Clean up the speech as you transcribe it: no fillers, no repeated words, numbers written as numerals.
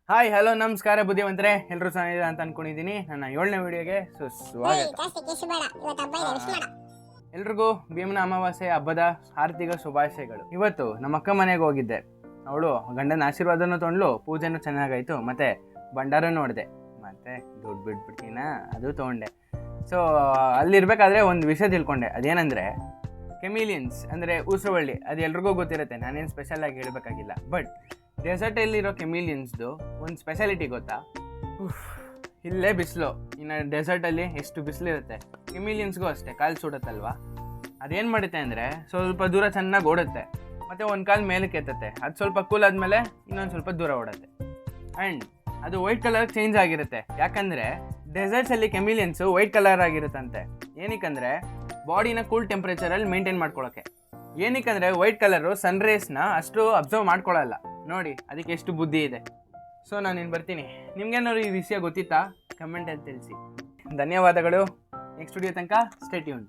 Hi hello ನಮಸ್ಕಾರ ಬುದ್ಧಿವಂತರೆ, ಎಲ್ಲರೂ ಚೆನ್ನಾಗಿದೆ ಅಂತ ಅನ್ಕೊಂಡಿದ್ದೀನಿ. ನನ್ನ 7ನೇ ವಿಡಿಯೋಗೆ ಸುಸ್ವಾಗತ. ಎಲ್ರಿಗೂ ಭೀಮನ ಅಮಾವಾಸ್ಯೆ ಹಬ್ಬದ ಆರ್ಥಿಕ ಶುಭಾಶಯಗಳು. ಇವತ್ತು ನಮ್ಮ ಅಕ್ಕ ಮನೆಗೆ ಹೋಗಿದ್ದೆ. ಅವಳು ಗಂಡನ ಆಶೀರ್ವಾದನೂ ತೊಗೊಂಡ್ಲು, ಪೂಜೆನೂ ಚೆನ್ನಾಗಾಯಿತು, ಮತ್ತು ಭಂಡಾರ ನೋಡಿದೆ, ಮತ್ತು ದುಡ್ಡು ಬಿಟ್ಬಿಡ್ತೀನ ಅದು ತೊಗೊಂಡೆ. ಸೊ ಅಲ್ಲಿರ್ಬೇಕಾದ್ರೆ ಒಂದು ವಿಷಯ ತಿಳ್ಕೊಂಡೆ. ಅದೇನೆಂದರೆ ಕೆಮಿಲಿಯನ್ಸ್ ಅಂದರೆ ಉಸಿರುವಳ್ಳಿ. ಅದು ಎಲ್ರಿಗೂ ಗೊತ್ತಿರುತ್ತೆ, ನಾನೇನು ಸ್ಪೆಷಲಾಗಿ ಹೇಳಬೇಕಾಗಿಲ್ಲ. ಬಟ್ ಡೆಸರ್ಟಲ್ಲಿರೋ ಕೆಮಿಲಿಯನ್ಸ್ದು ಒಂದು ಸ್ಪೆಷಾಲಿಟಿ ಗೊತ್ತಾ? ಇಲ್ಲೇ ಬಿಸಿಲು, ಇನ್ನು ಡೆಸರ್ಟಲ್ಲಿ ಎಷ್ಟು ಬಿಸಿಲಿರುತ್ತೆ. ಕೆಮಿಲಿಯನ್ಸ್ಗೂ ಅಷ್ಟೇ ಕಾಲು ಸುಡುತ್ತಲ್ವ. ಅದೇನು ಮಾಡುತ್ತೆ ಅಂದರೆ ಸ್ವಲ್ಪ ದೂರ ಚೆನ್ನಾಗಿ ಓಡುತ್ತೆ, ಮತ್ತು ಒಂದು ಕಾಲು ಮೇಲಕ್ಕೆ ಎತ್ತುತ್ತೆ. ಅದು ಸ್ವಲ್ಪ ಕೂಲ್ ಆದಮೇಲೆ ಇನ್ನೊಂದು ಸ್ವಲ್ಪ ದೂರ ಓಡುತ್ತೆ. ಆ್ಯಂಡ್ ಅದು ವೈಟ್ ಕಲರ್ ಚೇಂಜ್ ಆಗಿರುತ್ತೆ. ಯಾಕಂದರೆ ಡೆಸರ್ಟ್ಸಲ್ಲಿ ಕೆಮಿಲಿಯನ್ಸು ವೈಟ್ ಕಲರ್ ಆಗಿರುತ್ತಂತೆ. ಏನಕ್ಕಂದರೆ ಬಾಡಿನ ಕೂಲ್ ಟೆಂಪ್ರೇಚರಲ್ಲಿ ಮೇಂಟೈನ್ ಮಾಡ್ಕೊಳ್ಳೋಕ್ಕೆ. ಏನಕ್ಕಂದರೆ ವೈಟ್ ಕಲರು ಸನ್ ರೇಸ್ನ ಅಷ್ಟು ಅಬ್ಸರ್ವ್ ಮಾಡ್ಕೊಳ್ಳಲ್ಲ. ನೋಡಿ ಅದಕ್ಕೆ ಎಷ್ಟು ಬುದ್ಧಿ ಇದೆ. ಸೊ ನಾನಿನ್ನು ಬರ್ತೀನಿ. ನಿಮ್ಗೇನಾದ್ರು ಈ ವಿಷಯ ಗೊತ್ತಿತ್ತಾ? ಕಮೆಂಟಲ್ಲಿ ತಿಳಿಸಿ. ಧನ್ಯವಾದಗಳು. ನೆಕ್ಸ್ಟ್ ವಿಡಿಯೋ ತನಕ ಸ್ಟೇ ಟ್ಯೂನ್ಡ್.